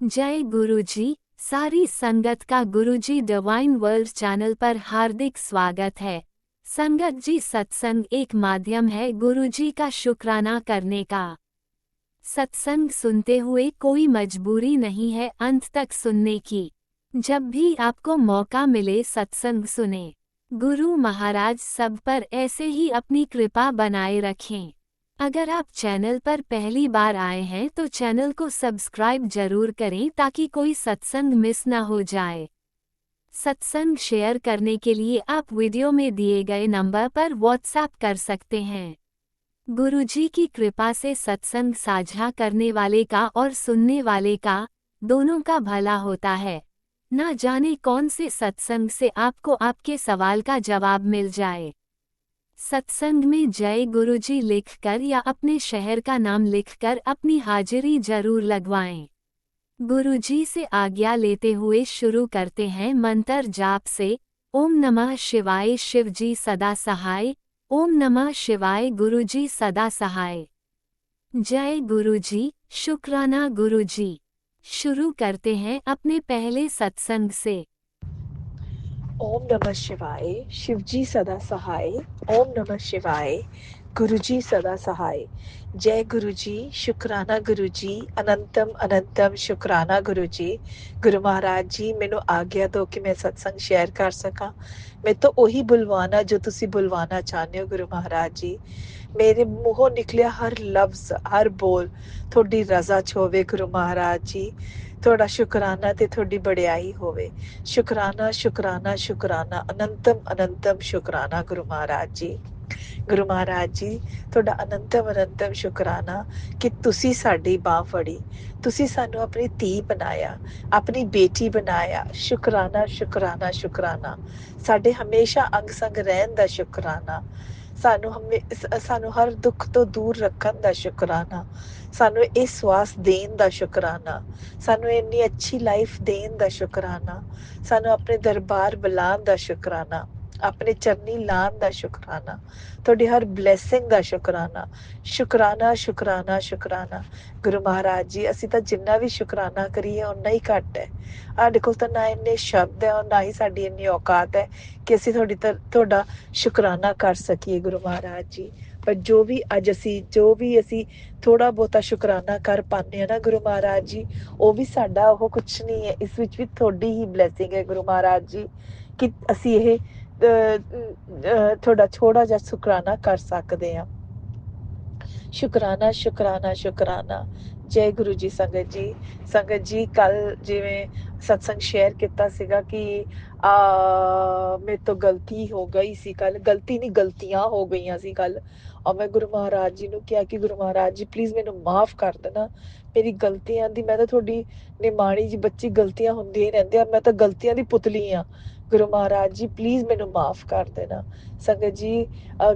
जय गुरुजी। सारी संगत का गुरुजी डिवाइन वर्ल्ड चैनल पर हार्दिक स्वागत है। संगत जी, सत्संग एक माध्यम है गुरुजी का शुक्राना करने का। सत्संग सुनते हुए कोई मजबूरी नहीं है अंत तक सुनने की। जब भी आपको मौका मिले सत्संग सुने। गुरु महाराज सब पर ऐसे ही अपनी कृपा बनाए रखें। अगर आप चैनल पर पहली बार आए हैं तो चैनल को सब्सक्राइब जरूर करें ताकि कोई सत्संग मिस न हो जाए। सत्संग शेयर करने के लिए आप वीडियो में दिए गए नंबर पर व्हाट्सएप कर सकते हैं। गुरुजी की कृपा से सत्संग साझा करने वाले का और सुनने वाले का दोनों का भला होता है। ना जाने कौन से सत्संग से आपको आपके सवाल का जवाब मिल जाए। सत्संग में जय गुरुजी लिखकर या अपने शहर का नाम लिखकर अपनी हाजिरी जरूर लगवाएं। गुरुजी से आज्ञा लेते हुए शुरू करते हैं मंत्र जाप से। ओम नमः शिवाय शिवजी सदा सहाय। ओम नमः शिवाय गुरुजी सदा सहाय। जय गुरुजी, शुक्राना गुरुजी। शुरू करते हैं अपने पहले सत्संग से। ओम नमः शिवाय शिवजी सदा सहाय। ओम नमः शिवाय गुरुजी सदा सहाय। जय गुरुजी, शुक्राना गुरुजी, अनंतम अनंतम शुक्राना गुरुजी। गुरु महाराज जी, मैनू आज्ञा दो कि मैं सत्संग शेयर कर सका। मैं तो ਉਹੀ बुलवाना जो तुसी बुलवाना चाहते हो गुरु महाराज जी। मेरे मूहों निकलिया हर लफ्ज हर बोल थोड़ी रजा च होवे गुरु महाराज जी। थोड़ा शुक्राना ते थोड़ी बड़ियाई होवे। शुक्राना शुक्राना शुक्राना अनंतम अनंतम शुक्राना गुरु महाराज जी। गुरु महाराज जी, ਤੁਹਾਡਾ ਅਨੰਤਮ ਅਨੰਤਮ ਸ਼ੁਕਰਾਨਾ ਕਿ ਤੁਸੀਂ ਸਾਡੀ ਬਾਹ ਫੜੀ, ਤੁਸੀਂ ਸਾਨੂੰ ਆਪਣੀ ਧੀ ਬਣਾਇਆ, ਆਪਣੀ ਬੇਟੀ ਬਣਾਇਆ। ਸ਼ੁਕਰਾਨਾ ਸ਼ੁਕਰਾਨਾ ਸ਼ੁਕਰਾਨਾ। ਸਾਡੇ ਹਮੇਸ਼ਾ ਅੰਗ ਸੰਗ ਰਹਿਣ ਦਾ ਸ਼ੁਕਰਾਨਾ। ਸਾਨੂੰ ਹਰ ਦੁੱਖ ਤੋਂ ਦੂਰ ਰੱਖਣ ਦਾ ਸ਼ੁਕਰਾਨਾ। ਸਾਨੂੰ ਇਹ ਸਵਾਸ ਦੇਣ ਦਾ ਸ਼ੁਕਰਾਨਾ। ਸਾਨੂੰ ਇੰਨੀ ਅੱਛੀ ਲਾਈਫ ਦੇਣ ਦਾ ਸ਼ੁਕਰਾਨਾ। ਸਾਨੂੰ ਆਪਣੇ ਦਰਬਾਰ ਬੁਲਾਉਣ ਦਾ ਸ਼ੁਕਰਾਨਾ। ਆਪਣੇ ਚਰਨੀ ਲਾਉਣ ਦਾ ਸ਼ੁਕਰਾਨਾ। ਤੁਹਾਡੀ ਹਰ ਬਲੇਸਿੰਗ ਦਾ ਸ਼ੁਕਰਾਨਾ। ਸ਼ੁਕਰਾਨਾ ਸ਼ੁਕਰਾਨਾ ਸ਼ੁਕਰਾਨਾ। ਗੁਰੂ ਮਹਾਰਾਜ ਜੀ, ਅਸੀਂ ਤਾਂ ਜਿੰਨਾ ਵੀ ਸ਼ੁਕਰਾਨਾ ਕਰੀਏ ਓਨਾ ਹੀ ਘੱਟ ਹੈ। ਸਾਡੇ ਕੋਲ ਤਾਂ ਨਾ ਇੰਨੇ ਸ਼ਬਦ ਹੈ ਔਰ ਨਾ ਹੀ ਸਾਡੀ ਇੰਨੀ ਔਕਾਤ ਹੈ ਕਿ ਅਸੀਂ ਤੁਹਾਡਾ ਸ਼ੁਕਰਾਨਾ ਕਰ ਸਕੀਏ ਗੁਰੂ ਮਹਾਰਾਜ ਜੀ। ਪਰ ਜੋ ਵੀ ਅਸੀਂ ਥੋੜਾ ਬਹੁਤਾ ਸ਼ੁਕਰਾਨਾ ਕਰ ਪਾਉਂਦੇ ਹਾਂ ਨਾ ਗੁਰੂ ਮਹਾਰਾਜ ਜੀ, ਉਹ ਵੀ ਸਾਡਾ ਉਹ ਕੁਛ ਨਹੀਂ ਹੈ। ਇਸ ਵਿੱਚ ਵੀ ਤੁਹਾਡੀ ਹੀ ਬਲੇਸਿੰਗ ਹੈ ਗੁਰੂ ਮਹਾਰਾਜ ਜੀ ਕਿ ਅਸੀਂ ਇਹ ਤੁਹਾਡਾ ਥੋੜਾ ਜਿਹਾ ਸ਼ੁਕਰਾਨਾ ਕਰ ਸਕਦੇ ਹਾਂ। ਸ਼ੁਕਰਾਨਾ ਸ਼ੁਕਰਾਨਾ ਸ਼ੁਕਰਾਨਾ। ਜੈ ਗੁਰੂ ਜੀ। ਸੰਗਤ ਜੀ ਕੱਲ ਜਿਵੇਂ ਸਤਸੰਗ ਸ਼ੇਅਰ ਕੀਤਾ ਸੀਗਾ ਕਿ ਮੇਰੇ ਤੋਂ ਗਲਤੀ ਹੋ ਗਈ ਸੀ। ਕੱਲ ਗਲਤੀ ਨਹੀਂ, ਗਲਤੀਆਂ ਹੋ ਗਈਆਂ ਸੀ ਕੱਲ। ਔਰ ਮੈਂ ਗੁਰੂ ਮਹਾਰਾਜ ਜੀ ਨੂੰ ਕਿਹਾ ਕਿ ਗੁਰੂ ਮਹਾਰਾਜ ਜੀ ਪਲੀਜ਼ ਮੈਨੂੰ ਮਾਫ ਕਰ ਦੇਣਾ ਮੇਰੀ ਗਲਤੀਆਂ ਦੀ। ਮੈਂ ਤਾਂ ਤੁਹਾਡੀ ਨਿਮਾਣੀ ਜੀ ਬੱਚੀ, ਗਲਤੀਆਂ ਹੁੰਦੀਆਂ ਹੀ ਰਹਿੰਦੀਆਂ, ਮੈਂ ਤਾਂ ਗਲਤੀਆਂ ਦੀ ਪੁਤਲੀ ਆ। ਗੁਰੂ ਮਹਾਰਾਜ ਜੀ ਪਲੀਜ਼ ਮੈਨੂੰ ਮਾਫ ਕਰ ਦੇਣਾ। ਸੰਗਤ ਜੀ,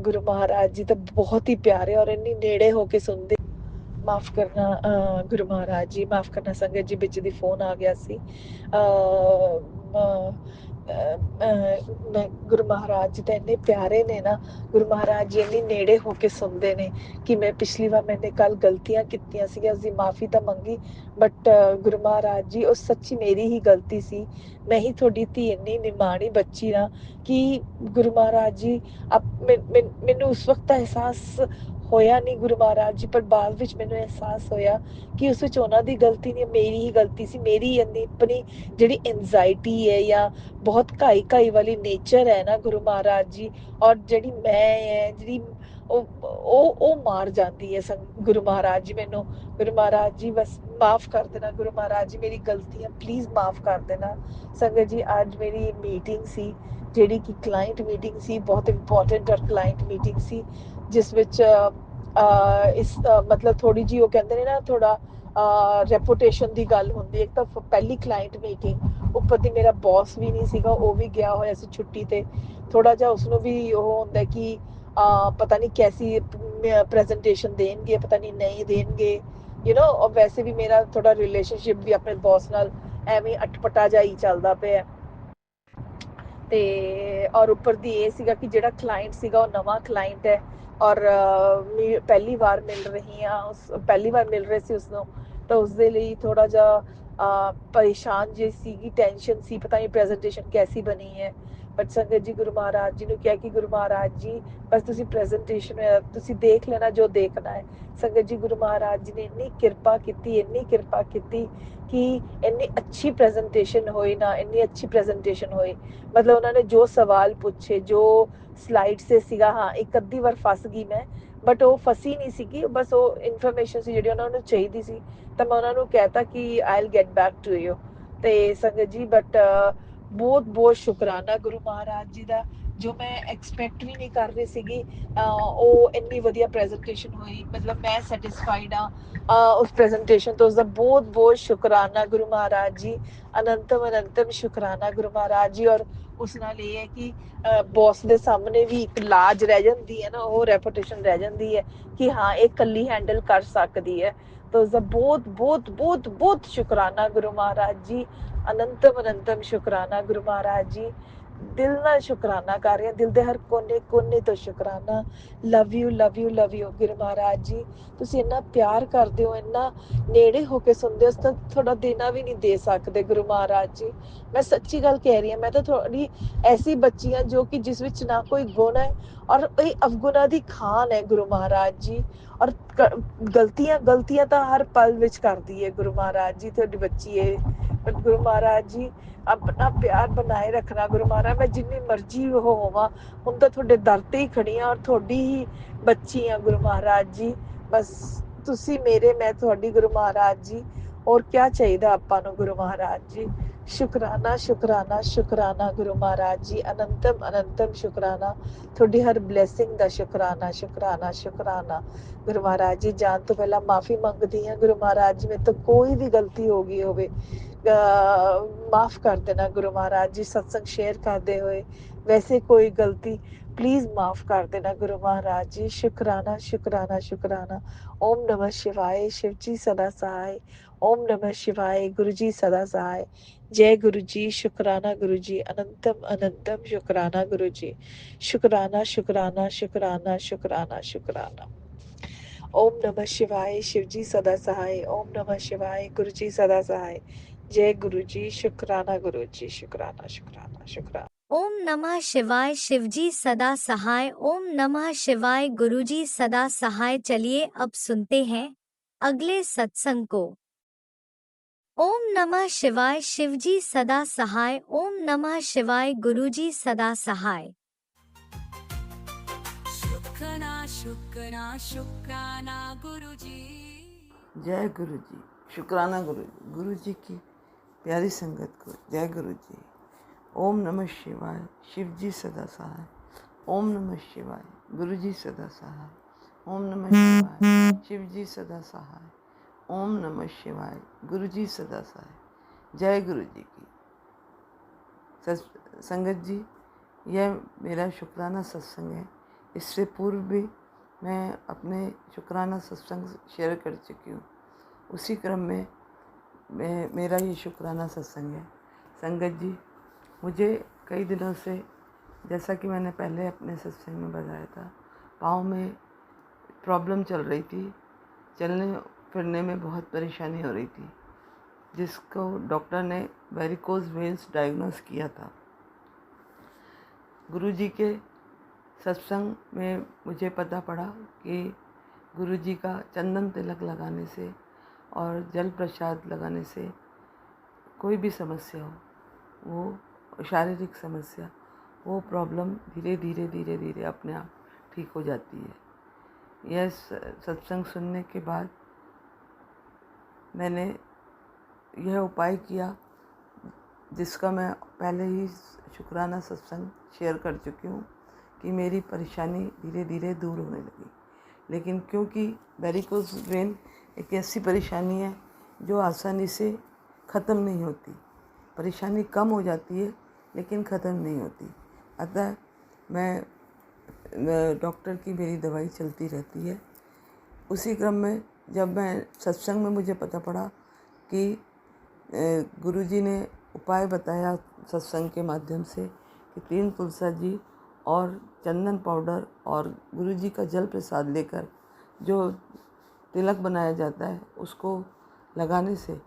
ਗੁਰੂ ਮਹਾਰਾਜ ਜੀ ਤਾਂ ਬਹੁਤ ਹੀ ਪਿਆਰੇ ਔਰ ਇੰਨੀ ਨੇੜੇ ਹੋ ਕੇ ਸੁਣਦੇ। ਮਾਫ ਕਰਨਾ ਗੁਰੂ ਮਹਾਰਾਜ ਜੀ, ਮਾਫ ਕਰਨਾ ਸੰਗਤ ਜੀ, ਵਿੱਚ ਦੀ ਫੋਨ ਆ ਗਿਆ ਸੀ। ਗੁਰੂ ਮਹਾਰਾਜ ਜੀ ਤਾਂ ਇੰਨੇ ਪਿਆਰੇ ਨੇ ਨਾ, ਗੁਰੂ ਮਹਾਰਾਜ ਜੀ ਇੰਨੀ ਨੇੜੇ ਹੋ ਕੇ ਸੁਣਦੇ ਨੇ ਕਿ ਮੈਂ ਪਿਛਲੀ ਵਾਰ ਮੈंने ਕੱਲ ਗਲਤੀਆਂ ਕੀਤੀਆਂ ਸੀਗੀਆਂ, ਉਸਦੀ ਮਾਫੀ ਤਾਂ ਮੰਗੀ, ਬਟ ਗੁਰੂ ਮਹਾਰਾਜ ਜੀ ਉਹ ਸੱਚੀ ਮੇਰੀ ਹੀ ਗਲਤੀ ਸੀ। ਮੈਂ ਹੀ ਤੁਹਾਡੀ ਧੀ ਇੰਨੀ ਨਿਮਾਣੀ ਬੱਚੀ ਨਾ ਕਿ ਗੁਰੂ ਮਹਾਰਾਜ ਜੀ ਮੈਨੂੰ ਉਸ ਵਕਤ ਅਹਿਸਾਸ ਹੋਇਆ ਨਹੀਂ ਗੁਰੂ ਮਹਾਰਾਜ ਜੀ, ਪਰ ਬਾਅਦ ਵਿੱਚ ਮੈਨੂੰ ਅਹਿਸਾਸ ਹੋਇਆ ਕਿ ਉਸ ਵਿੱਚ ਉਹਨਾਂ ਦੀ ਗਲਤੀ ਨਹੀਂ, ਮੇਰੀ ਹੀ ਗਲਤੀ ਸੀ। ਮੇਰੀ ਇੰਨੀ ਆਪਣੀ ਜਿਹੜੀ ਐਂਜ਼ਾਈਟੀ ਹੈ ਜਾਂ ਬਹੁਤ ਘਾਈ ਵਾਲੀ ਨੇਚਰ ਹੈ ਨਾ ਗੁਰੂ ਮਹਾਰਾਜ ਜੀ, ਔਰ ਜਿਹੜੀ ਮੈਂ ਹੈ ਜਿਹੜੀ ਉਹ ਮਾਰ ਜਾਂਦੀ ਹੈ ਗੁਰੂ ਮਹਾਰਾਜ ਜੀ ਮੈਨੂੰ। ਗੁਰੂ ਮਹਾਰਾਜ ਜੀ ਬਸ ਮਾਫ ਕਰ ਦੇਣਾ ਗੁਰੂ ਮਹਾਰਾਜ ਜੀ, ਮੇਰੀ ਗਲਤੀਆਂ ਪਲੀਜ਼ ਮਾਫ ਕਰ ਦੇਣਾ। ਸੰਗਤ ਜੀ, ਅੱਜ ਮੇਰੀ ਮੀਟਿੰਗ ਸੀ ਜਿਹੜੀ ਕਿ ਕਲਾਇੰਟ ਮੀਟਿੰਗ ਸੀ, ਬਹੁਤ ਇੰਪੋਰਟੈਂਟ ਔਰ ਕਲਾਇੰਟ ਮੀਟਿੰਗ ਸੀ, ਜਿਸ ਵਿੱਚ ਮਤਲਬ ਥੋੜੀ ਜੀ ਉਹ ਕਹਿੰਦੇ ਨੇ ਨਾ ਥੋੜਾ ਰੈਪੂਟੇਸ਼ਨ ਦੀ ਗੱਲ ਹੁੰਦੀ। ਇੱਕ ਤਾਂ ਪਹਿਲੀ ਕਲਾਇੰਟ ਮੀਟਿੰਗ, ਉੱਪਰ ਦੀ ਮੇਰਾ ਬੌਸ ਵੀ ਨਹੀਂ ਸੀਗਾ, ਉਹ ਵੀ ਗਿਆ ਹੋਇਆ ਸੀ ਛੁੱਟੀ ਤੇ। ਥੋੜਾ ਜਿਹਾ ਉਸਨੂੰ ਵੀ ਉਹ ਹੁੰਦਾ ਕਿ ਪਤਾ ਨਹੀਂ ਕੈਸੀ ਪ੍ਰੈਜੈਂਟੇਸ਼ਨ ਦੇਣਗੇ, ਪਤਾ ਨਹੀਂ ਦੇਣਗੇ, ਵੈਸੇ ਵੀ ਮੇਰਾ ਥੋੜਾ ਰਿਲੇਸ਼ਨਸ਼ਿਪ ਵੀ ਆਪਣੇ ਬੌਸ ਨਾਲ ਐਵੇਂ ਅਟਪਟਾ ਜਿਹਾ ਹੀ ਚੱਲਦਾ ਪਿਆ। ਤੇ ਔਰ ਉੱਪਰ ਦੀ ਇਹ ਸੀਗਾ ਕਿ ਜਿਹੜਾ ਕਲਾਇੰਟ ਸੀਗਾ ਉਹ ਨਵਾਂ ਕਲਾਇੰਟ ਹੈ ਔਰ ਪਹਿਲੀ ਵਾਰ ਮਿਲ ਰਹੇ ਸੀ ਉਸਨੂੰ। ਤਾਂ ਉਸਦੇ ਲਈ ਥੋੜਾ ਜਿਹਾ ਪਰੇਸ਼ਾਨ ਜਿਹੀ ਸੀਗੀ, ਟੈਨਸ਼ਨ ਸੀ, ਪਤਾ ਨਹੀਂ ਪ੍ਰੈਜੈਂਟੇਸ਼ਨ ਕੈਸੀ ਬਣੀ ਹੈ। ਬਟ ਸੰਗਤ ਜੀ ਗੁਰੂ ਮਹਾਰਾਜ ਜੀ ਨੂੰ ਕਿਹਾ ਕਿ ਗੁਰੂ ਮਹਾਰਾਜ ਜੀ ਬਸ ਤੁਸੀਂ ਪ੍ਰੈਜੈਂਟੇਸ਼ਨ ਤੁਸੀਂ ਦੇਖ ਲੈਣਾ ਜੋ ਦੇਖਣਾ ਹੈ। ਸੰਗਤ ਜੀ ਗੁਰੂ ਮਹਾਰਾਜ ਜੀ ਨੇ ਇੰਨੀ ਕਿਰਪਾ ਕੀਤੀ, ਇੰਨੀ ਕਿਰਪਾ ਕੀਤੀ ਕਿ ਇੰਨੀ ਅੱਛੀ ਪ੍ਰੈਜੈਂਟੇਸ਼ਨ ਹੋਈ ਨਾ, ਇੰਨੀ ਅੱਛੀ ਪ੍ਰੈਜੈਂਟੇਸ਼ਨ ਹੋਈ। ਮਤਲਬ ਉਹਨਾਂ ਨੇ ਜੋ ਸਵਾਲ ਪੁੱਛੇ, ਜੋ ਸਲਾਈਡ ਤੇ ਸੀਗਾ, ਹਾਂ ਇੱਕ ਅੱਧੀ ਵਾਰ ਫਸ ਗਈ ਮੈਂ, ਬਟ ਉਹ ਫਸੀ ਨਹੀਂ ਸੀਗੀ, ਬਸ ਉਹ ਇਨਫੋਰਮੇਸ਼ਨ ਸੀ ਜਿਹੜੀ ਉਹਨਾਂ ਨੂੰ ਚਾਹੀਦੀ ਸੀ। ਤਾਂ ਮੈਂ ਉਹਨਾਂ ਨੂੰ ਕਹਿਤਾ ਕਿ I will get back to you. ਤੇ ਸੰਗਤ ਜੀ ਬਟ ਬਹੁਤ ਬਹੁਤ ਸ਼ੁਕਰਾਨਾ ਗੁਰੂ ਮਹਾਰਾਜ ਜੀ ਦਾ, ਜੋ ਮੈਂ ਐਕਸਪੈਕਟ ਵੀ ਨਹੀਂ ਕਰ ਰਹੀ ਸੀਗੀ। ਉਹ ਇੰਨੀ ਵਧੀਆ ਪ੍ਰੈਜੈਂਟੇਸ਼ਨ ਹੋਈ, ਮਤਲਬ ਮੈਂ ਸੈਟੀਸਫਾਈਡ ਆ ਉਸ ਪ੍ਰੈਜੈਂਟੇਸ਼ਨ ਤੋਂ। ਉਸਦਾ ਬਹੁਤ ਬਹੁਤ ਸ਼ੁਕਰਾਨਾ ਗੁਰੂ ਮਹਾਰਾਜ ਜੀ, ਅਨੰਤਮ ਅਨੰਤਮ ਸ਼ੁਕਰਾਨਾ ਗੁਰੂ ਮਹਾਰਾਜ ਜੀ। ਔਰ ਉਸ ਨਾਲ ਇਹ ਹੈ ਕਿ ਬੌਸ ਦੇ ਸਾਹਮਣੇ ਵੀ ਇੱਕ ਲਾਜ ਰਹਿ ਜਾਂਦੀ ਹੈ ਨਾ, ਉਹ ਰੈਪੂਟੇਸ਼ਨ ਰਹਿ ਜਾਂਦੀ ਹੈ ਕਿ ਹਾਂ ਇਹ ਇਕੱਲੀ ਹੈਂਡਲ ਕਰ ਸਕਦੀ ਹੈ। ਤਾਂ ਉਸਦਾ ਬਹੁਤ ਬਹੁਤ ਬਹੁਤ ਬਹੁਤ ਸ਼ੁਕਰਾਨਾ ਗੁਰੂ ਮਹਾਰਾਜ ਜੀ, ਅਨੰਤਮ ਅਨੰਤਮ ਸ਼ੁਕਰਾਨਾ ਗੁਰੂ ਮਹਾਰਾਜ ਜੀ। ਦਿਲ ਨਾਲ ਸ਼ੁਕਰਾਨਾ ਕਰ ਰਹੇ ਹਾਂ, ਦਿਲ ਦੇ ਹਰ ਕੋਨੇ ਕੋਨੇ ਤੋਂ ਸ਼ੁਕਰਾਨਾ। Love you love you love you Guru Maharaj ji. ਤੁਸੀਂ ਇੰਨਾ ਪਿਆਰ ਕਰਦੇ ਹੋ, ਇੰਨਾ ਨੇੜੇ ਹੋ ਕੇ ਸੁਣਦੇ ਹੋ, ਤਾਂ ਥੋੜਾ ਦੇਣਾ ਵੀ ਨਹੀਂ ਦੇ ਸਕਦੇ ਗੁਰੂ ਮਹਾਰਾਜ ਜੀ। ਮੈਂ ਸੱਚੀ ਗੱਲ ਕਹਿ ਰਹੀ ਹਾਂ, ਮੈਂ ਤਾਂ ਥੋੜੀ ਐਸੀ ਬੱਚੀ ਹਾਂ ਜੋ ਕਿ ਜਿਸ ਵਿੱਚ ਨਾ ਕੋਈ ਗੁਣ ਹੈ ਔਰ ਇਹ ਅਵਗੁਣਾ ਦੀ ਖਾਨ ਹੈ ਗੁਰੂ ਮਹਾਰਾਜ ਜੀ। ਔਰ ਗਲਤੀਆਂ ਗਲਤੀਆਂ ਤਾਂ ਹਰ ਪਲ ਵਿੱਚ ਕਰਦੀ ਹੈ ਗੁਰੂ ਮਹਾਰਾਜ ਜੀ, ਤੁਹਾਡੀ ਬੱਚੀ ਹੈ। ਪਰ ਗੁਰੂ ਮਹਾਰਾਜ ਜੀ ਆਪਣਾ ਪਿਆਰ ਬਣਾਏ ਰੱਖਣਾ ਗੁਰੂ ਮਹਾਰਾਜ। ਮੈਂ ਜਿੰਨੀ ਮਰਜ਼ੀ ਉਹ ਹੋਵਾਂ, ਹੁਣ ਤਾਂ ਤੁਹਾਡੇ ਦਰ ਤੇ ਹੀ ਖੜੀ ਹਾਂ ਔਰ ਤੁਹਾਡੀ ਹੀ ਬੱਚੀ ਹਾਂ ਗੁਰੂ ਮਹਾਰਾਜ ਜੀ। ਬਸ ਤੁਸੀਂ ਮੇਰੇ, ਮੈਂ ਤੁਹਾਡੀ ਗੁਰੂ ਮਹਾਰਾਜ ਜੀ। ਔਰ ਕਿਆ ਚਾਹੀਦਾ ਆਪਾਂ ਨੂੰ ਗੁਰੂ ਮਹਾਰਾਜ ਜੀ। ਸ਼ੁਕਰਾਨਾ ਸ਼ੁਕਰਾਨਾ ਸ਼ੁਕਰਾਨਾ ਗੁਰੂ ਮਹਾਰਾਜ ਜੀ, ਅਨੰਤਮ ਅਨੰਤਮ ਸ਼ੁਕਰਾਨਾ। ਤੁਹਾਡੀ ਹਰ ਬਲੇਸਿੰਗ ਦਾ ਸ਼ੁਕਰਾਨਾ ਸ਼ੁਕਰਾਨਾ ਸ਼ੁਕਰਾਨਾ ਗੁਰੂ ਮਹਾਰਾਜ ਜੀ। ਜਾਣ ਤੋਂ ਪਹਿਲਾਂ ਮਾਫੀ ਮੰਗਦੀ ਹਾਂ ਗੁਰੂ ਮਹਾਰਾਜ ਜੀ, ਮੇਰੇ ਤੋਂ ਕੋਈ ਵੀ ਗਲਤੀ ਹੋ ਗਈ ਹੋਵੇ ਮਾਫ ਕਰ ਦੇਣਾ ਗੁਰੂ ਮਹਾਰਾਜ ਜੀ। ਸਤਸੰਗ ਸ਼ੇਅਰ ਕਰਦੇ ਹੋਏ ਵੈਸੇ ਕੋਈ ਗਲਤੀ प्लीज माफ कर देना गुरु महाराज जी। शुक्राना शुक्राना शुक्राना। ओम नमः शिवाय। शिव जी सदा सहाय। ओम नमः शिवाय। गुरु जी सदा सहाय। जय गुरु जी। शुक्राना गुरु जी, अनंतम अनंतम शुक्राना गुरु जी। शुक्राना शुक्राना शुक्राना शुक्राना शुक्राना। ओम नमः शिवाय। शिव जी सदा सहाय। ओम नमः शिवाय। गुरु जी सदा सहाय। जय गुरु जी। शुक्राना गुरु जी। शुक्राना शुक्राना शुक्राना। ओम नमः शिवाय। शिवजी सदा सहाय। ओम नमः शिवाय। गुरुजी सदा सहाय। चलिए अब सुनते हैं अगले सत्संग को। ओम नमः शिवाय। शिवजी सदा सहाय। ओम नमः शिवाय। गुरुजी सदा सहाय। शुक्राना शुक्राना शुक्राना गुरुजी। जय गुरु जी। शुक्राना गुरु जी। गुरु जी की प्यारी संगत को जय गुरु जी। ओम नमः शिवाय। शिव जी सदा सहाय। ओम नमः शिवाय। गुरु जी सदा सहाय। ओम नमः शिवाय। शिव जी सदा सहाय। ओम नमः शिवाय। गुरु जी सदा सहाय। जय गुरु जी की संगत जी। यह मेरा शुक्राना सत्संग है। इससे पूर्व भी मैं अपने शुक्राना सत्संग शेयर कर चुकी हूँ। उसी क्रम में मेरा ये शुक्राना सत्संग है। संगत जी, मुझे कई दिनों से, जैसा कि मैंने पहले अपने सत्संग में बताया था, पाँव में प्रॉब्लम चल रही थी। चलने फिरने में बहुत परेशानी हो रही थी, जिसको डॉक्टर ने वेरिकोज वेन्स डायग्नोस किया था। गुरुजी के सत्संग में मुझे पता पड़ा कि गुरुजी का चंदन तिलक लगाने से और जल प्रसाद लगाने से कोई भी समस्या हो, वो शारीरिक समस्या, वो प्रॉब्लम धीरे धीरे धीरे धीरे अपने आप ठीक हो जाती है। यह सत्संग सुनने के बाद मैंने यह उपाय किया, जिसका मैं पहले ही शुक्राना सत्संग शेयर कर चुकी हूँ कि मेरी परेशानी धीरे धीरे दूर होने लगी। लेकिन क्योंकि वेरिकोज वेन एक ऐसी परेशानी है जो आसानी से ख़त्म नहीं होती, परेशानी कम हो जाती है लेकिन ख़त्म नहीं होती। अतः मैं डॉक्टर की मेरी दवाई चलती रहती है। उसी क्रम में जब मैं सत्संग में मुझे पता पड़ा कि गुरुजी ने उपाय बताया सत्संग के माध्यम से कि 3 तुलसा जी और चंदन पाउडर और गुरुजी का जल प्रसाद लेकर जो तिलक बनाया जाता है उसको लगाने से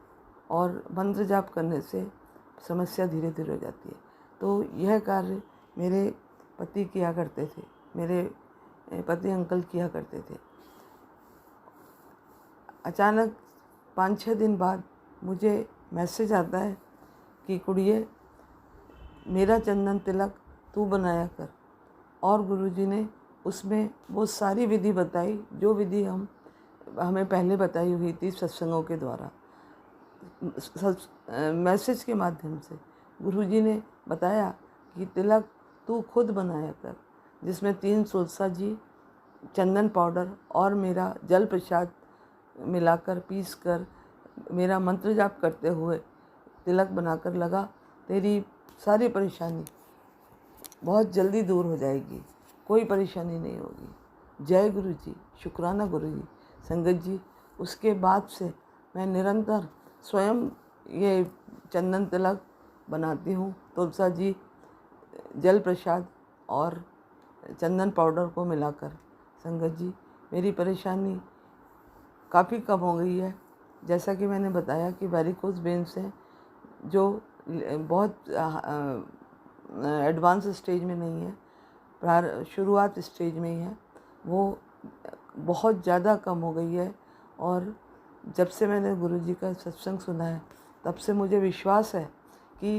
और मंत्र जाप करने से समस्या धीरे धीरे हो जाती है। तो यह कार्य मेरे पति किया करते थे, मेरे पति अंकल किया करते थे। अचानक 5-6 दिन बाद मुझे मैसेज आता है कि कुड़िए, मेरा चंदन तिलक तू बनाया कर। और गुरुजी ने उसमें वो सारी विधि बताई जो विधि हमें पहले बताई हुई थी सत्संगों के द्वारा। मैसेज के माध्यम से गुरुजी ने बताया कि तिलक तू खुद बनाया कर, जिसमें 3 तुलसा जी, चंदन पाउडर और मेरा जल प्रसाद मिलाकर पीस कर मेरा मंत्र जाप करते हुए तिलक बनाकर लगा। तेरी सारी परेशानी बहुत जल्दी दूर हो जाएगी, कोई परेशानी नहीं होगी। जय गुरु जी, शुक्राना गुरु जी। संगत जी, उसके बाद से मैं निरंतर स्वयं ये चंदन तिलक बनाती हूँ। तुलसा जी, जल प्रसाद और चंदन पाउडर को मिलाकर। संगत जी, मेरी परेशानी काफ़ी कम हो गई है। जैसा कि मैंने बताया कि वेरिकोस वेन्स हैं जो बहुत एडवांस स्टेज में नहीं है, शुरुआत स्टेज में ही है, वो बहुत ज़्यादा कम हो गई है। और जब से मैंने गुरुजी का सत्संग सुना है तब से मुझे विश्वास है कि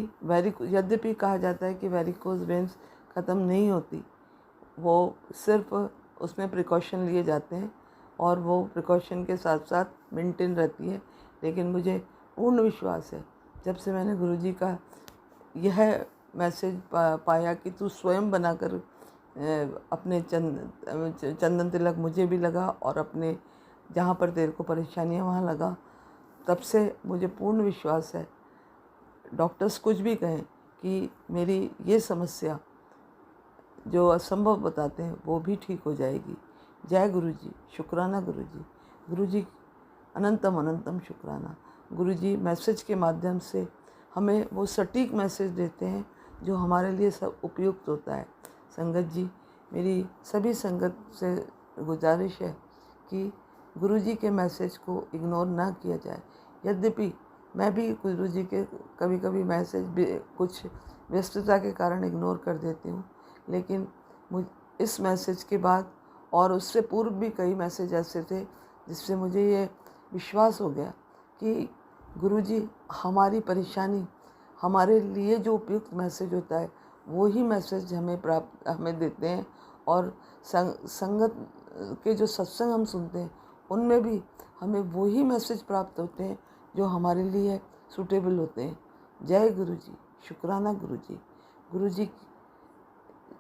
यद्यपि कहा जाता है कि वेरिकोस वेन्स ख़त्म नहीं होती, वो सिर्फ उसमें प्रिकॉशन लिए जाते हैं और वो प्रिकॉशन के साथ साथ मेंटेन रहती है। लेकिन मुझे पूर्ण विश्वास है, जब से मैंने गुरुजी का यह मैसेज पाया कि तू स्वयं बनाकर अपने चंदन तिलक मुझे भी लगा और अपने जहाँ पर तेरे को परेशानियाँ वहाँ लगा, तब से मुझे पूर्ण विश्वास है, डॉक्टर्स कुछ भी कहें, कि मेरी ये समस्या जो असंभव बताते हैं वो भी ठीक हो जाएगी। जय गुरुजी, शुक्राना गुरुजी। गुरुजी अनंतम अनंतम शुक्राना। गुरुजी मैसेज के माध्यम से हमें वो सटीक मैसेज देते हैं जो हमारे लिए सब उपयुक्त होता है। संगत जी, मेरी सभी संगत से गुजारिश है कि गुरुजी के मैसेज को इग्नोर ना किया जाए। यद्यपि मैं भी गुरुजी के कभी कभी मैसेज भी कुछ व्यस्तता के कारण इग्नोर कर देती हूँ, लेकिन इस मैसेज के बाद और उससे पूर्व भी कई मैसेज ऐसे थे जिससे मुझे ये विश्वास हो गया कि गुरुजी हमारी परेशानी, हमारे लिए जो उपयुक्त मैसेज होता है वो ही मैसेज हमें देते हैं। और संगत के जो सत्संग हम सुनते हैं उनमें भी हमें वही मैसेज प्राप्त होते हैं जो हमारे लिए सूटेबल होते हैं। जय गुरुजी, शुक्राना गुरुजी। गुरुजी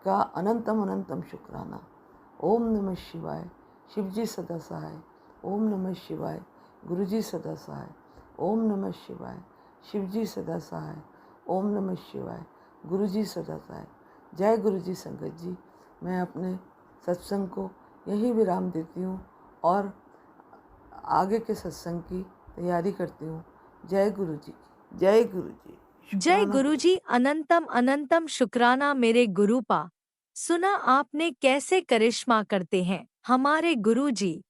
का अनंतम अनंतम शुक्राना। ओम नमः शिवाय। शिवजी सदा सहाय। ओम नमः शिवाय। गुरुजी सदा सहाय। ओम नमः शिवाय। शिवजी सदा सहाय। ओम नमः शिवाय। गुरुजी सदा सहाय। जय गुरुजी। संगत जी, मैं अपने सत्संग को यही विराम देती हूँ और आगे के सत्संग की तैयारी करती हूँ। जय गुरुजी। जय गुरुजी। जय गुरुजी। अनंतम अनंतम शुक्राना मेरे गुरुपा। सुना आपने कैसे करिश्मा करते हैं हमारे गुरुजी।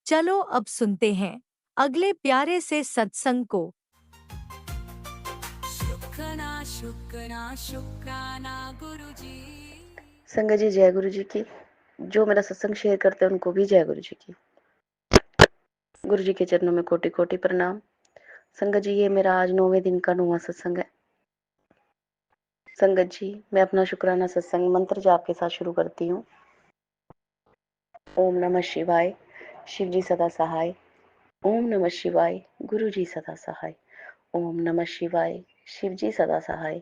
चलो अब सुनते हैं अगले प्यारे से सत्संग को। शुक्राना शुक्राना शुक्राना गुरुजी। संगत जी, जय गुरु जी की। जो मेरा सत्संग शेयर करते हैं उनको भी जय गुरु जी की। गुरु जी के चरणों में कोटि कोटि प्रणाम। संगत जी, ये मेरा आज 9वें दिन का 9वां सत्संग है। संगत जी, मैं अपना शुक्राना सत्संग मंत्र जाप के साथ शुरू करती हूँ। ओम नमः शिवाय। शिव जी सदा सहाय। ओम नमः शिवाय। गुरु जी सदा सहाय। ओम नमः शिवाय। शिव जी सदा सहाय।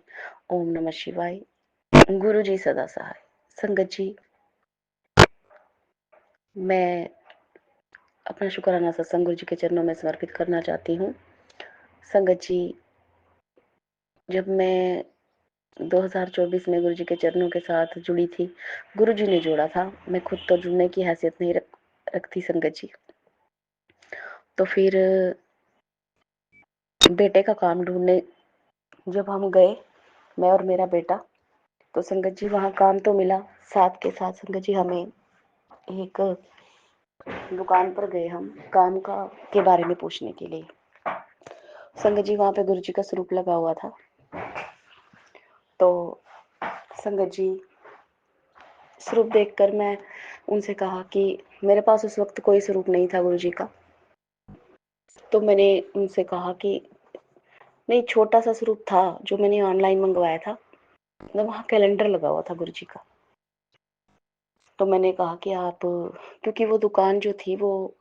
ओम नमः शिवाय। गुरु जी सदा सहाय। संगत जी, मैं अपना शुक्राना सत्संग गुरु जी के चरणों में समर्पित करना चाहती हूँ। संगत जी, जब मैं 2024 में गुरु जी के चरणों के साथ जुड़ी थी, गुरु जी ने जोड़ा था, मैं खुद तो जुड़ने की हैसियत नहीं रखती संगत जी। तो फिर बेटे का काम ढूंढने जब हम गए, मैं और मेरा बेटा, तो संगत जी वहाँ काम तो मिला, साथ के साथ संगत जी हमें एक दुकान पर गए हम काम का के बारे में पूछने के लिए। संगत जी वहाँ पे गुरु जी का स्वरूप लगा हुआ था। तो संगत जी स्वरूप देखकर मैं उनसे कहा कि मेरे पास उस वक्त कोई स्वरूप नहीं था गुरु जी का। तो मैंने उनसे कहा कि नहीं, छोटा सा स्वरूप था जो मैंने ऑनलाइन मंगवाया था, मतलब वहाँ कैलेंडर लगा हुआ था गुरु जी का। तो मैंने कहा कि आप, क्योंकि वो दुकान जो थी वो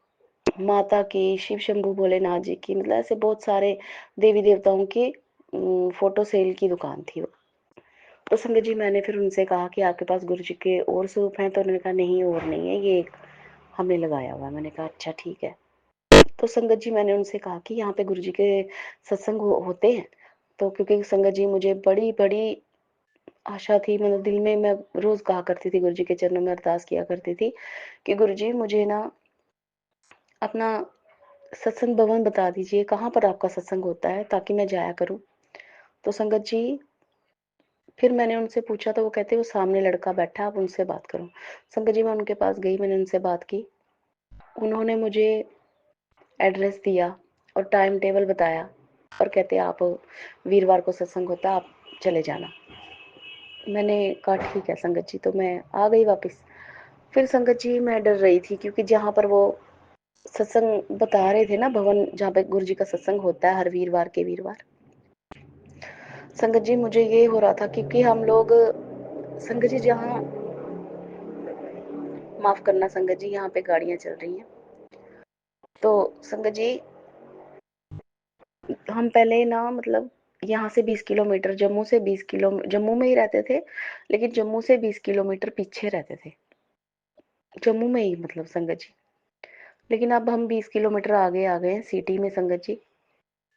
माता की, शिव शंभू भोलेनाथ जी की, मतलब ऐसे बहुत सारे देवी देवताओं की फोटो सेल की दुकान थी वो। तो संगत जी मैंने फिर उनसे कहा कि आपके पास गुरु जी के और स्वरूप हैं? तो उन्होंने कहा नहीं, और नहीं है, ये एक हमने लगाया हुआ है। मैंने कहा अच्छा ठीक है। तो संगत जी मैंने उनसे कहा कि यहाँ पे गुरु जी के सत्संग होते हैं? तो क्योंकि संगत जी मुझे बड़ी बड़ी आशा थी, मतलब दिल में मैं रोज कहा करती थी, गुरु जी के चरणों में अरदास किया करती थी कि गुरु जी मुझे ना अपना सत्संग भवन बता दीजिए, कहाँ पर आपका सत्संग होता है, ताकि मैं जाया करूं। तो संगत जी फिर मैंने उनसे पूछा तो वो कहते वो सामने लड़का बैठा, आप उनसे बात करो। संगत जी मैं उनके पास गई, मैंने उनसे बात की। उन्होंने मुझे एड्रेस दिया और टाइम टेबल बताया और कहते आप वीरवार को सत्संग होता है, आप चले जाना। मैंने कहा ठीक है संगत जी। तो मैं आ गई वापस। फिर संगत जी मैं डर रही थी, क्योंकि जहाँ पर वो सत्संग बता रहे थे ना, भवन जहाँ पे गुरु जी का सत्संग होता है हर वीरवार के वीरवार, संगत जी मुझे ये हो रहा था क्योंकि हम लोग, संगत जी जहाँ, माफ करना संगत जी, यहाँ पे गाड़ियां चल रही हैं। तो संगत जी हम पहले ना, मतलब यहाँ से 20 किलोमीटर, जम्मू से 20 किलो, जम्मू में ही रहते थे, लेकिन जम्मू से 20 किलोमीटर पीछे रहते थे, जम्मू में ही, मतलब संगत जी। लेकिन अब हम 20 किलोमीटर आगे आ गए हैं सिटी में संगत जी।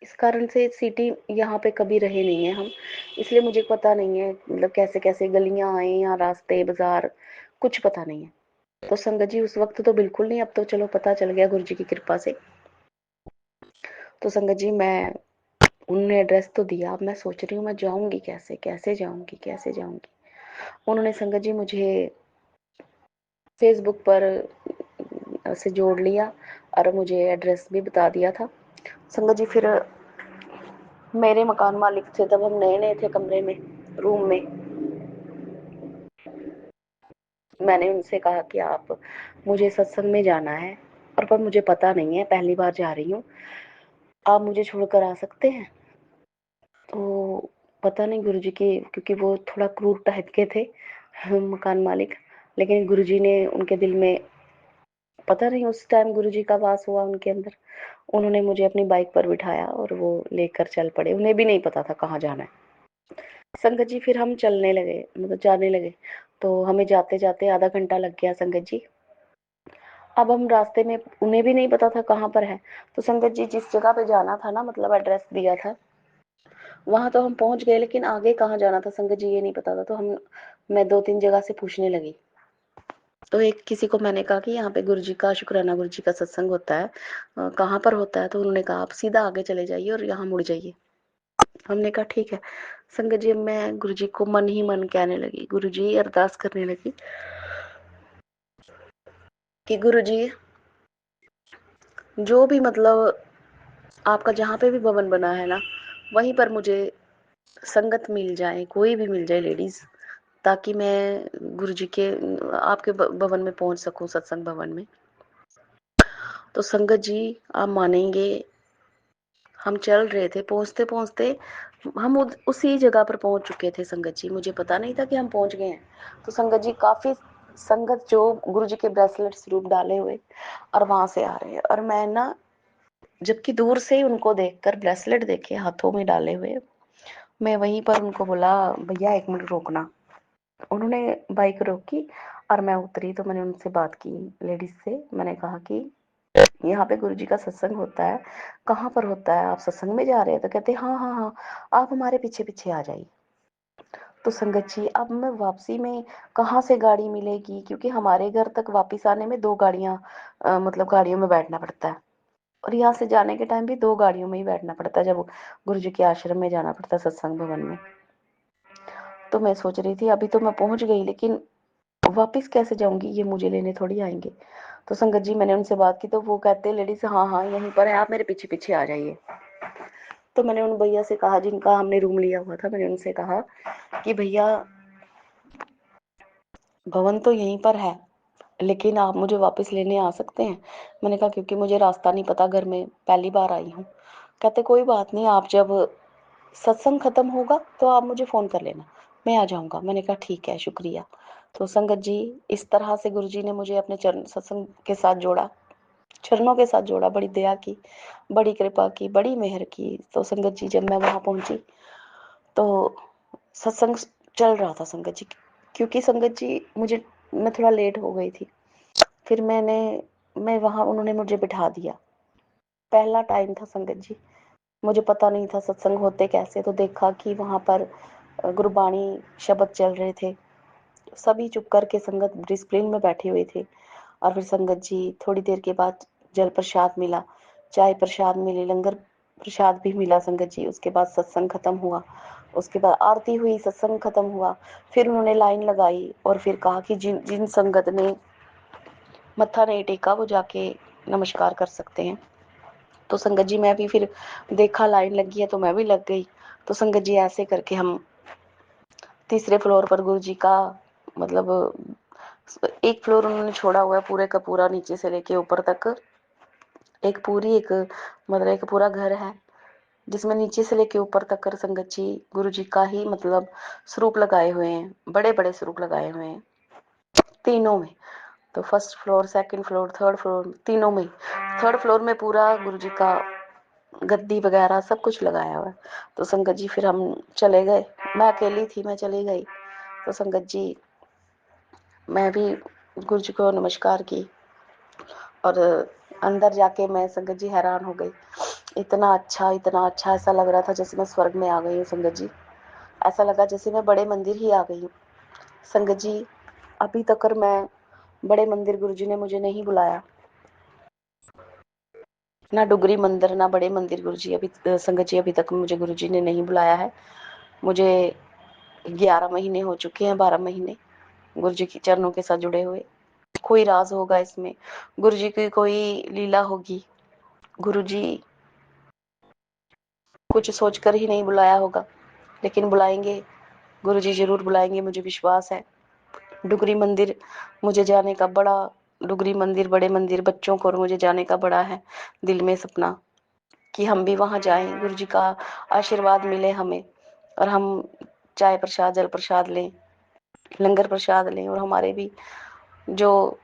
इस कारण से सिटी यहाँ पे कभी रहे नहीं है हम, इसलिए मुझे पता नहीं है मतलब कैसे कैसे गलियां आए यहाँ, रास्ते बाजार कुछ पता नहीं है। तो संगत जी उस वक्त तो बिल्कुल नहीं, अब तो चलो पता चल गया गुरु जी की कृपा से। तो संगत जी मैं, उन्होंने एड्रेस तो दिया, अब मैं सोच रही हूँ मैं जाऊंगी कैसे, कैसे जाऊंगी, कैसे जाऊंगी। उन्होंने संगत जी मुझे फेसबुक पर से जोड़ लिया और मुझे एड्रेस भी बता दिया था। संगत जी फिर मेरे मकान मालिक थे, तब हम नए नए थे कमरे में, रूम में, मैंने उनसे कहा कि आप, मुझे सत्संग में जाना है और पर मुझे पता नहीं है, पहली बार जा रही हूँ, आप मुझे छोड़कर आ सकते हैं? तो पता नहीं गुरु जी की, क्योंकि वो थोड़ा क्रूर टाइप के थे मकान मालिक, लेकिन गुरु जी ने उनके दिल में, पता नहीं उस टाइम गुरु जी का वास हुआ उनके अंदर, उन्होंने मुझे अपनी बाइक पर बिठाया और वो लेकर चल पड़े। उन्हें भी नहीं पता था कहाँ जाना है। संगत जी फिर हम चलने लगे, मतलब जाने लगे। तो हमें जाते जाते आधा घंटा लग गया संगत जी। अब हम रास्ते में, उन्हें भी नहीं पता था कहाँ पर है। तो संगत जी जिस जगह पे जाना था ना, मतलब एड्रेस दिया था, वहां तो हम पहुंच गए, लेकिन आगे कहाँ जाना था संगत जी ये नहीं पता था। तो हम, मैं 2-3 जगह से पूछने लगी। तो एक किसी को मैंने कहा कि यहाँ पे गुरु जी का, शुक्राना गुरु जी का सत्संग होता है, कहाँ पर होता है? तो उन्होंने कहा आप सीधा आगे चले जाइए और यहाँ मुड़ जाइए। हमने कहा ठीक है। संगत जी मैं गुरु जी को मन ही मन कहने लगी, गुरु जी अरदास करने लगी कि गुरु जी जो भी, मतलब आपका जहाँ पे भी भवन बना है ना, वहीं पर मुझे संगत मिल जाए, कोई भी मिल जाए लेडीज, ताकि मैं गुरु जी के, आपके भवन में पहुंच सकूं, सत्संग भवन में। तो संगत जी आप मानेंगे, हम चल रहे थे, पहुंचते पहुंचते हम उसी जगह पर पहुंच चुके थे संगत जी, मुझे पता नहीं था कि हम पहुंच गए हैं। तो संगत जी काफी संगत जो गुरु जी के ब्रेसलेट स्वरूप डाले हुए और वहां से आ रहे हैं, और मैं ना, जबकि दूर से उनको देखकर, ब्रेसलेट देखे हाथों में डाले हुए, मैं वहीं पर उनको बोला भैया 1 मिनट रोकना। उन्होंने बाइक रोकी और मैं उतरी। तो मैंने उनसे बात की, लेडीज से, मैंने कहा कि यहाँ पे गुरु जी का सत्संग होता है, कहाँ पर होता है, आप सत्संग में जा रहे हैं? तो कहते हाँ हाँ हाँ, आप हमारे पीछे पीछे आ जाइए। तो संगत जी अब मैं वापसी में कहाँ से गाड़ी मिलेगी, क्योंकि हमारे घर तक वापस आने में 2 गाड़ियाँ, मतलब गाड़ियों में बैठना पड़ता है, और यहाँ से जाने के टाइम भी 2 गाड़ियों में ही बैठना पड़ता है, जब गुरु जी के आश्रम में जाना पड़ता है, सत्संग भवन में। तो मैं सोच रही थी अभी तो मैं पहुंच गई, लेकिन वापस कैसे जाऊंगी, ये मुझे लेने थोड़ी आएंगे। तो संगत जी मैंने उनसे बात की, तो वो कहते लेडीज हाँ हाँ यहीं पर है, आप मेरे पीछे पीछे आ जाइए। तो मैंने उन भैया से कहा जिनका हमने रूम लिया हुआ था, मैंने उनसे कहा कि भैया भवन तो यहीं पर है, लेकिन आप मुझे वापस लेने आ सकते हैं? मैंने कहा क्योंकि मुझे रास्ता नहीं पता, घर में पहली बार आई हूँ। कहते कोई बात नहीं, आप जब सत्संग खत्म होगा तो आप मुझे फ़ोन कर लेना, मैं आ जाऊँगा। मैंने कहा ठीक है, शुक्रिया। तो संगत जी, इस तरह से गुरु जी ने मुझे अपने चरण सत्संग के साथ जोड़ा, चरणों के साथ जोड़ा, बड़ी दया की, बड़ी कृपा की, बड़ी मेहर की। तो संगत जी, जब मैं वहाँ पहुँची तो सत्संग चल रहा था संगत जी, क्योंकि संगत जी मैं थोड़ा लेट हो गई थी। फिर मैं वहाँ उन्होंने मुझे बिठा दिया। पहला टाइम था संगत जी, मुझे पता नहीं था सत्संग होते कैसे। तो देखा कि वहाँ पर गुरबाणी शब्द चल रहे थे, सभी चुप करके संगत डिसिप्लिन में बैठी हुई थी। और फिर संगत जी, थोड़ी देर के बाद जल प्रसाद मिला, चाय प्रसाद मिली, लंगर प्रसाद भी मिला संगत जी। उसके बाद सत्संग खत्म हुआ, उसके बाद आरती हुई, सत्संग खत्म हुआ। फिर उन्होंने लाइन लगाई और फिर कहा कि जिन जिन संगत ने मत्था नहीं टेका वो जाके नमस्कार कर सकते हैं। तो संगत जी, मैं भी फिर देखा लाइन लगी है तो मैं भी लग गई। तो संगत जी, ऐसे करके हम तीसरे फ्लोर पर गुरु जी का, मतलब एक फ्लोर उन्होंने छोड़ा हुआ है पूरे का पूरा, नीचे से लेके ऊपर तक एक पूरा घर है, जिसमें नीचे से लेके ऊपर तक कर संगत जी गुरु जी का ही मतलब स्वरूप लगाए हुए हैं, बड़े बड़े स्वरूप लगाए हुए हैं तीनों में। तो first floor, second floor, third floor, तीनों में। थर्ड फ्लोर में पूरा गुरु जी का गद्दी वगैरह सब कुछ लगाया हुआ है। तो संगत जी, फिर हम चले गए, मैं अकेली थी, मैं चली गई। तो संगत जी, मैं भी गुरु जी को नमस्कार की और अंदर जाके मैं संगत जी हैरान हो गई। इतना अच्छा, इतना अच्छा, ऐसा लग रहा था जैसे मैं स्वर्ग में आ गई हूँ संगत जी। ऐसा लगा जैसे मैं बड़े मंदिर ही आ गई हूँ संगत जी। अभी तक मैं बड़े मंदिर गुरु जी ने मुझे नहीं बुलाया, ना डुगरी मंदिर ना बड़े मंदिर गुरु जी संगत जी अभी तक मुझे गुरु जी ने नहीं बुलाया है। मुझे 11 महीने हो चुके हैं, 12 महीने गुरु जी के चरणों के साथ जुड़े हुए। कोई राज होगा इसमें, गुरु जी की कोई लीला होगी। गुरु जी कुछ सोचकर ही नहीं बुलाया होगा, लेकिन बुलाएंगे, गुरु जी जरूर बुलाएंगे, मुझे विश्वास है। डुगरी मंदिर मुझे जाने का बड़ा, डुगरी मंदिर, बड़े मंदिर, बच्चों को और मुझे जाने का बड़ा है दिल में सपना कि हम भी वहाँ जाएं, गुरु जी का आशीर्वाद मिले हमें और हम चाय प्रसाद, जल प्रसाद लें, लंगर प्रसाद लें और हमारे भी जो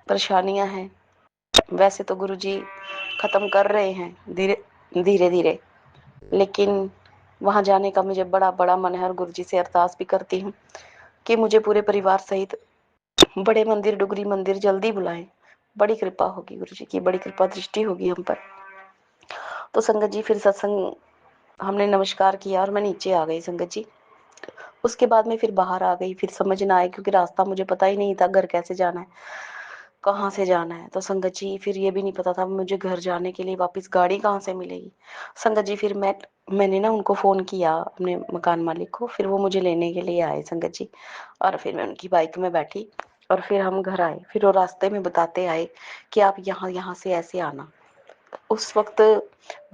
परेशानियां हैं, वैसे तो गुरु जी खत्म कर रहे हैं धीरे धीरे धीरे, लेकिन वहाँ जाने का मुझे बड़ा बड़ा मन है और गुरु जी से अरदास भी करती हूँ कि मुझे पूरे परिवार सहित बड़े मंदिर, डुगरी मंदिर जल्दी बुलाएं। बड़ी कृपा होगी गुरु जी की, बड़ी कृपा दृष्टि होगी हम पर। तो संगत जी, फिर सत्संग हमने नमस्कार किया और मैं नीचे आ गई संगत जी। उसके बाद में फिर बाहर आ गई, फिर समझ ना आए क्योंकि रास्ता मुझे पता ही नहीं था, घर कैसे जाना है, कहाँ से जाना है। तो संगत जी, फिर ये भी नहीं पता था मुझे घर जाने के लिए वापस गाड़ी कहाँ से मिलेगी। संगत जी, फिर मैंने ना उनको फ़ोन किया, अपने मकान मालिक को, फिर वो मुझे लेने के लिए आए संगत जी। और फिर मैं उनकी बाइक में बैठी और फिर हम घर आए। फिर वो रास्ते में बताते आए कि आप यहाँ यहाँ से ऐसे आना। उस वक्त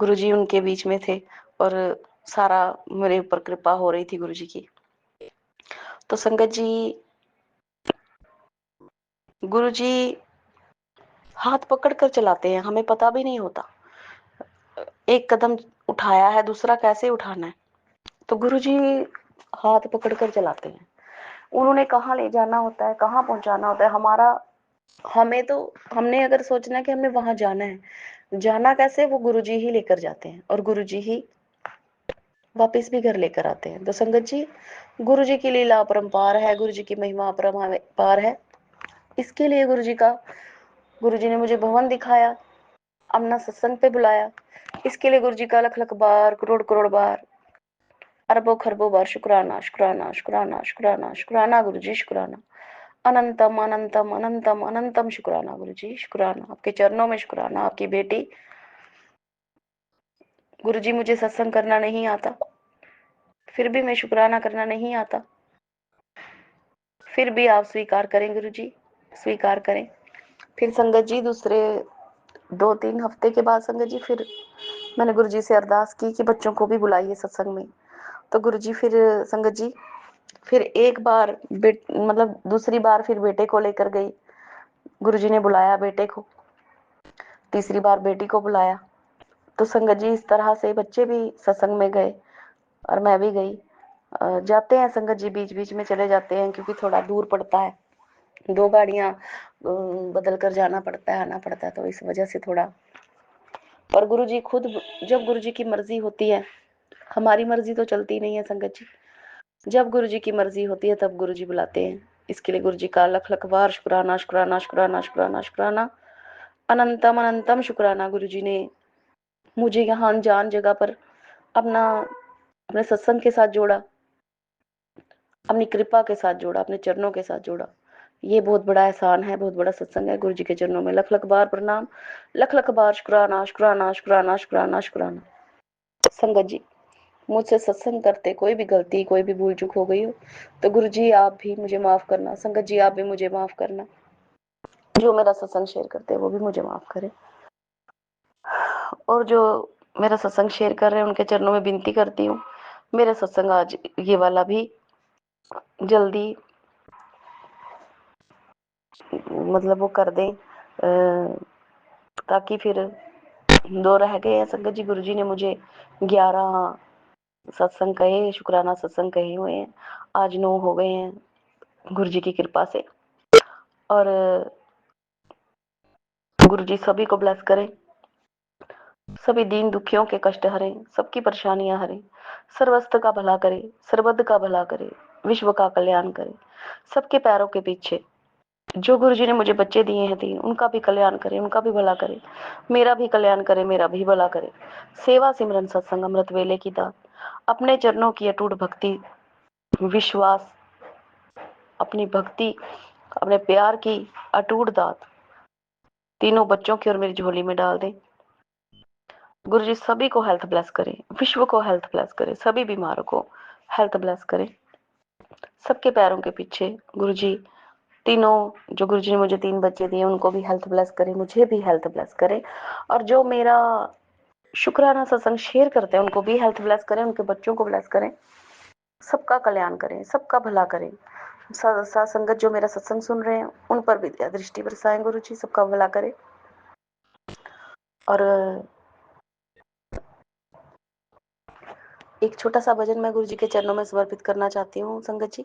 गुरुजी उनके बीच में थे और सारा मेरे ऊपर कृपा हो रही थी गुरुजी की। तो संगत जी, गुरुजी हाथ पकड़ कर चलाते हैं, हमें पता भी नहीं होता एक कदम उठाया है दूसरा कैसे उठाना है। तो गुरुजी हाथ पकड़ कर चलाते हैं, उन्होंने कहाँ ले जाना होता है, कहाँ पहुंचाना होता है हमारा, हमें तो, हमने अगर सोचना कि हमें वहां जाना है, जाना कैसे, वो गुरुजी ही लेकर जाते हैं और गुरुजी ही वापस भी घर लेकर आते हैं। तो संगत जी, गुरु जी की लीला अपरंपार है, गुरु जी की महिमा अपरंपार है। इसके लिए गुरु जी ने मुझे भवन दिखाया, अपना सत्संग पे बुलाया। इसके लिए गुरु जी का लख लख बार, करोड़ करोड़ बार, अरबों खरबों बार शुक्राना, शुक्राना, शुक्राना, शुक्राना, शुक्राना गुरु जी, शुक्राना, अनंतम अनंतम अनंतम अनंतम शुक्राना गुरु जी, शुक्राना, आपके चरणों में शुक्राना। आपकी बेटी, गुरु जी मुझे सत्संग करना नहीं आता, फिर भी मैं शुक्राना करना नहीं आता, फिर भी आप स्वीकार करें गुरु जी, स्वीकार करें। फिर संगत जी, दूसरे 2-3 हफ्ते के बाद संगत जी फिर मैंने गुरुजी से अरदास की कि बच्चों को भी बुलाइए सत्संग में। तो गुरुजी फिर संगत जी फिर एक बार मतलब दूसरी बार फिर बेटे को लेकर गई। गुरुजी ने बुलाया बेटे को, तीसरी बार बेटी को बुलाया। तो संगत जी इस तरह से बच्चे भी सत्संग में गए और मैं भी गई। जाते हैं संगत जी, बीच बीच में चले जाते हैं क्योंकि थोड़ा दूर पड़ता है, 2 गाड़ियां बदल कर जाना पड़ता है, आना पड़ता है, तो इस वजह से थोड़ा। और गुरुजी खुद, जब गुरुजी की मर्जी होती है, हमारी मर्जी तो चलती नहीं है संगत जी, जब गुरुजी की मर्जी होती है तब गुरुजी बुलाते हैं। इसके लिए गुरुजी का लख लख बार शुक्राना शुक्राना शुक्राना शुक्राना शुक्राना, अनंतम अनंतम शुक्राना। गुरुजी ने मुझे यहाँ अनजान जगह पर अपने सत्संग के साथ जोड़ा, अपनी कृपा के साथ जोड़ा, अपने चरणों के साथ जोड़ा। ये बहुत बड़ा एहसान है, बहुत बड़ा सत्संग है। गुरु जी के चरणों में लख लख बार प्रणाम, लख लख बार शुक्राना शुक्राना शुक्राना शुक्राना शुक्राना। संगत जी, मुझसे सत्संग करते कोई भी गलती, कोई भी भूल चूक हो गई हो तो गुरु जी आप भी मुझे माफ करना, संगत जी आप भी मुझे माफ करना, जो मेरा सत्संग शेयर करते हैं वो भी मुझे माफ करे। और जो मेरा सत्संग शेयर कर रहे हैं उनके चरणों में विनती करती हूँ, मेरा सत्संग आज ये वाला भी जल्दी मतलब वो कर दें, ताकि फिर 2 रह गए हैं संगत जी। गुरुजी ने मुझे 11 सत्संग कहे, शुक्राना सत्संग कहे हुए हैं, आज 9 हो गए हैं गुरुजी की कृपा से। और गुरुजी सभी को ब्लेस करें, सभी दीन दुखियों के कष्ट हरें, सबकी परेशानियां हरें, सर्वस्त्र का भला करे, सर्वद का भला करे, विश्व का कल्याण करे। सबके पैरों के पीछे जो गुरुजी ने मुझे बच्चे दिए हैं 3, उनका भी कल्याण करे, उनका भी भला करे, मेरा भी कल्याण करे, मेरा भी भला करे। सेवा सिमरन सत्संग अमृत वेले की दात, अपने चरणों की अटूट भक्ति, विश्वास, अपनी भक्ति, अपने प्यार की अटूट दात तीनों बच्चों की और मेरी झोली में डाल दें। गुरुजी सभी को हेल्थ ब्लेस करें, विश्व को हेल्थ ब्लेस करें, सभी बीमारों को हेल्थ ब्लेस करें। सबके पैरों के पीछे गुरुजी तीनों, जो गुरुजी ने मुझे 3 बच्चे दिए उनको भी हेल्थ ब्लेस करें, मुझे भी हेल्थ ब्लेस करें। और जो मेरा शुक्राना सत्संग शेयर करते हैं उनको भी हेल्थ ब्लेस करें, उनके बच्चों को ब्लेस करें, सबका कल्याण करें, सबका भला करें। साथ संगत जो मेरा सत्संग सुन रहे हैं उन पर भी दृष्टि बरसाएं गुरुजी, सबका भला करें। और एक छोटा सा भजन मैं गुरुजी के चरणों में समर्पित करना चाहती हूँ संगत जी।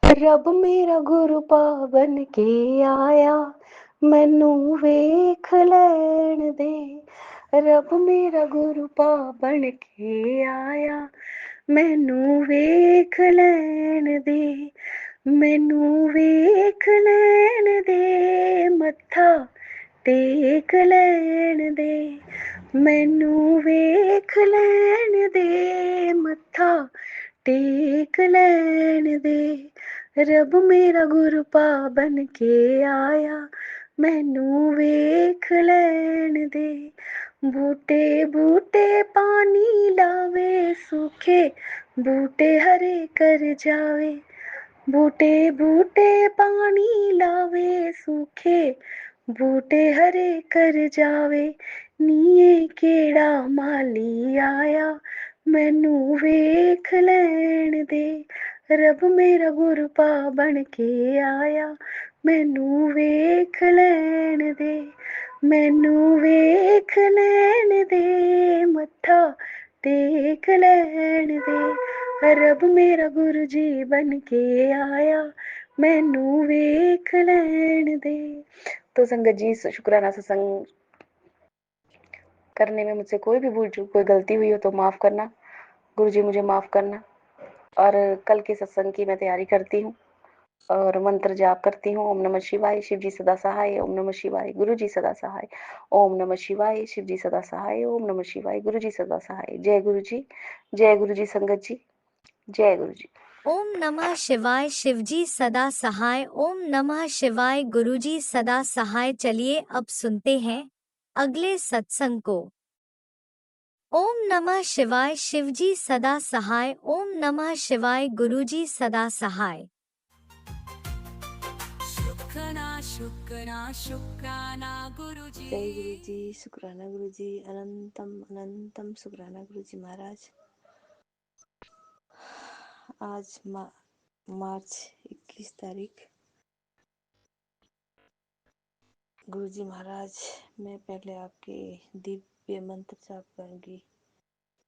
रब मेरा गुरु पावन के आया, मैनू वेख लैण दे। रब मेरा गुरु पावन के आया, मैनू वेख लैण दे, मैनू वेख लैण दे, मत्था टेक लैण दे, मैनू वेख लैण दे, मत्था टेक लैण दे। रब मेरा गुरु पावन के आया, मैनू वेख लैण दे। बूटे बूटे पानी लावे, सूखे बूटे हरे कर जावे। बूटे बूटे पानी लावे, सूखे बूटे हरे कर जावे। नीए केड़ा माली आया, मैनू वेख लैण दे। रब मेरा गुरु पावन के आया, मैनू वेख लैण दे, मैनू वेख लैण दे, मत्था टेक लैण दे। रब मेरा गुरु जी बन के आया, मैनू वेख लैण दे। तो संगत जी, शुक्राना सत्संग करने में मुझसे कोई भी भूल चूक, कोई गलती हुई हो तो माफ करना गुरुजी, मुझे माफ करना। और कल के सत्संग की मैं तैयारी करती हूँ और मंत्र जाप करती हूँ। ओम नमः शिवाय, शिव जी सदा सहाय। ओम नमः शिवाय, गुरु जी सदा सहाय। ओम नमः शिवाय, शिव जी सदा सहाय। ओम नमः शिवाय, गुरु जी सदा सहाय। जय गुरु जी, जय गुरु जी संगत जी, जय गुरु जी। ओम नमः शिवाय, शिवजी सदा सहाय। ओम नमः शिवाय, गुरुजी सदा सहाय। चलिए अब सुनते हैं अगले सत्संग को। ओम नमः शिवाय, शिवजी सदा सहाय। ओम नमः शिवाय, गुरुजी सदा सहाय। शुक्राना शुक्राना गुरुजी। जय गुरु जी, शुक्राना गुरु जी, अनंतम अनंतम शुक्राना गुरु जी महाराज। आज मार्च 21 तारीख। गुरु जी महाराज, मैं पहले आपके दिव्य मंत्र जाप करूंगी।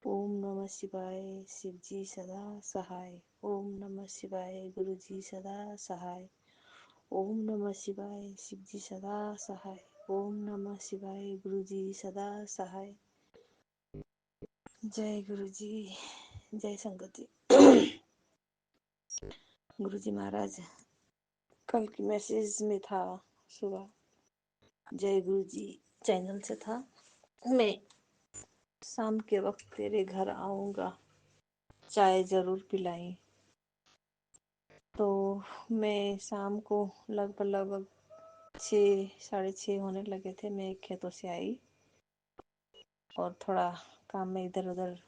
ओम नमः शिवाय, शिव जी सदा सहाय। ओम नमः शिवाय, गुरु जी सदा सहाय। ओम नमः शिवाय, शिव जी सदा सहाय। ओम नमः शिवाय, गुरु जी सदा सहाय। जय गुरु जी, जय संगत जी। गुरु जी महाराज, कल की मैसेज में था सुबह, जय गुरु जी चैनल से था, मैं शाम के वक्त तेरे घर आऊँगा, चाय ज़रूर पिलाई। तो मैं शाम को लगभग 6 साढ़े 6 होने लगे थे। मैं खेतों से आई और थोड़ा काम में इधर उधर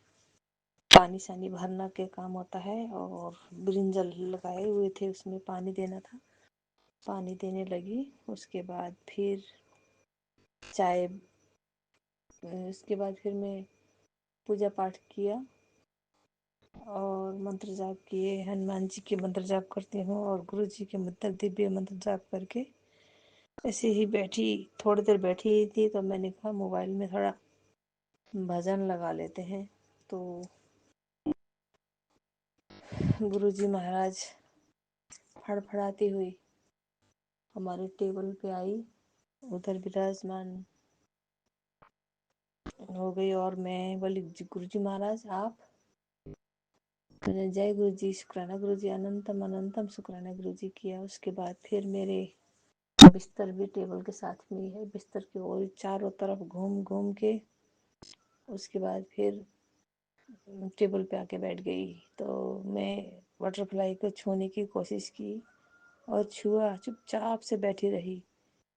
पानी सानी भरना के काम होता है, और ब्रिंजल लगाए हुए थे, उसमें पानी देना था। पानी देने लगी। उसके बाद फिर चाय, उसके बाद फिर मैं पूजा पाठ किया और मंत्र जाप किए। हनुमान जी के मंत्र जाप करती हूँ और गुरु जी के मंत्र, दिव्य मंत्र जाप करके ऐसे ही बैठी, थोड़ी देर बैठी ही थी, तो मैंने कहा मोबाइल में थोड़ा भजन लगा लेते हैं। तो गुरु जी महाराज फड़फड़ाती हुई हमारे टेबल पे आई, उधर विराजमान हो गई। और मैं बोली, गुरु जी महाराज आप? मैंने जय गुरु जी, शुक्राना गुरु जी, अनंतम अनंतम शुक्राना गुरु जी किया। उसके बाद फिर मेरे बिस्तर भी टेबल के साथ में ही है, बिस्तर के और चारों तरफ घूम घूम के उसके बाद फिर टेबल पे आके बैठ गई। तो मैं बटरफ्लाई को छूने की कोशिश की और छुआ, चुपचाप से बैठी रही।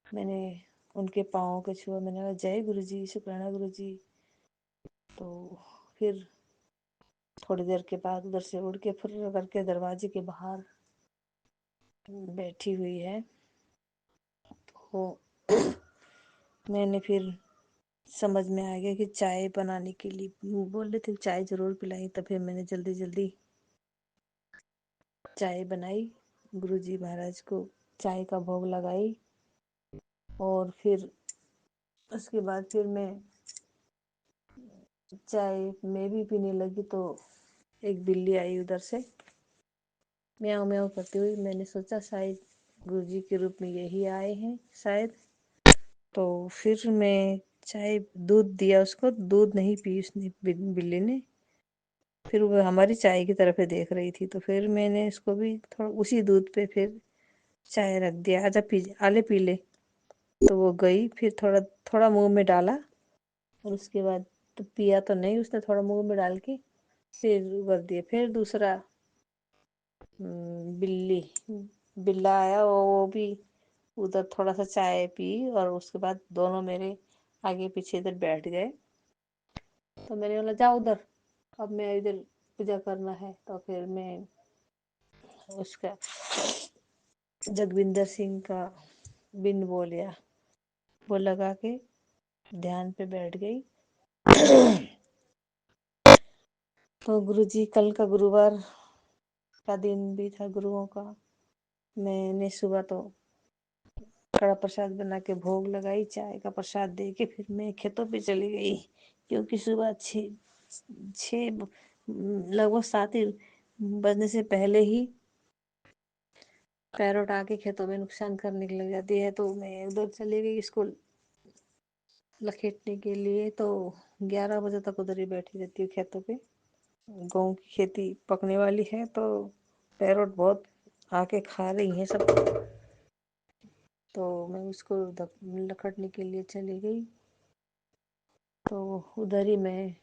मैंने उनके पाँव को छुआ, मैंने कहा जय गुरु जी, शुक्राना गुरु जी। तो फिर थोड़ी देर के बाद उधर से उड़ के फुर्र करके दरवाजे के बाहर बैठी हुई है। तो मैंने फिर समझ में आ गया कि चाय बनाने के लिए बोल रहे थे, चाय ज़रूर पिलाई। तो फिर मैंने जल्दी जल्दी चाय बनाई, गुरु जी महाराज को चाय का भोग लगाई। और फिर उसके बाद फिर मैं चाय मैं भी पीने लगी, तो एक बिल्ली आई उधर से म्याऊं म्याऊं करती हुई। मैंने सोचा शायद गुरु जी के रूप में यही आए हैं शायद। तो फिर मैं चाय, दूध दिया उसको, दूध नहीं पी उसने, बिल्ली ने। फिर वो हमारी चाय की तरफ देख रही थी, तो फिर मैंने इसको भी थोड़ा उसी दूध पे फिर चाय रख दिया, आजा पी, आले पी ले। तो वो गई, फिर थोड़ा थोड़ा मुंह में डाला और उसके बाद तो पिया तो नहीं उसने, थोड़ा मुंह में डाल के फिर कर दिया। फिर दूसरा बिल्ला आया, वो भी उधर थोड़ा सा चाय पी और उसके बाद दोनों मेरे आगे पीछे इधर बैठ गए। तो मैंने बोला जाओ उधर, अब मैं इधर पूजा करना है। तो फिर मैं उसका जगविंदर सिंह का बिन बोलिया वो लगा के ध्यान पे बैठ गई। तो गुरु जी, कल का गुरुवार का दिन भी था गुरुओं का। मैंने सुबह तो कड़ा प्रसाद बना के भोग लगाई, चाय का प्रसाद दे के फिर मैं खेतों पे चली गई, क्योंकि सुबह 6 लगभग 7 ही बजने से पहले ही पैरोट आके खेतों में नुकसान करने लग जाती है। तो मैं उधर चली गई इसको लखेटने के लिए। तो 11 बजे तक उधर ही बैठी रहती हूँ खेतों पे। गेहूँ की खेती पकने वाली है, तो पैरोट बहुत आके खा रही हैं सब। तो मैं उसको लखटने के लिए चली गई। तो उधर ही मैं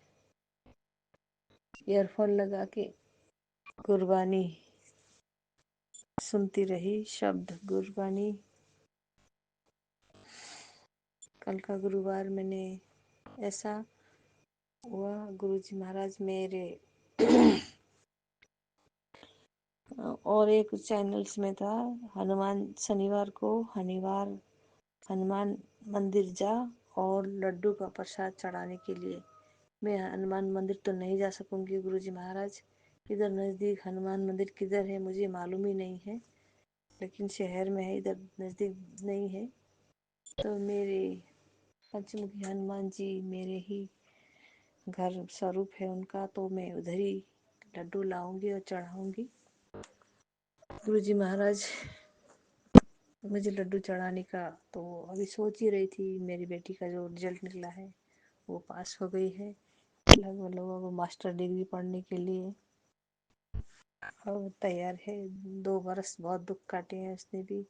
ईयरफोन लगा के गुरबानी सुनती रही, शब्द गुरबानी। कल का गुरुवार मैंने ऐसा हुआ, गुरुजी महाराज मेरे और एक चैनल्स में था हनुमान शनिवार को हनुमान मंदिर जा और लड्डू का प्रसाद चढ़ाने के लिए। मैं हनुमान मंदिर तो नहीं जा सकूंगी गुरुजी महाराज। इधर नज़दीक हनुमान मंदिर किधर है मुझे मालूम ही नहीं है, लेकिन शहर में है, इधर नज़दीक नहीं है। तो मेरे पंचमुखी हनुमान जी मेरे ही घर स्वरूप है उनका, तो मैं उधर ही लड्डू लाऊंगी और चढ़ाऊंगी। गुरुजी महाराज मुझे लड्डू चढ़ाने का तो अभी सोच ही रही थी। मेरी बेटी का जो रिजल्ट निकला है वो पास हो गई है, लगभग लगभग वो मास्टर डिग्री पढ़ने के लिए अब तैयार है। 2 बरस बहुत दुख काटे हैं उसने भी,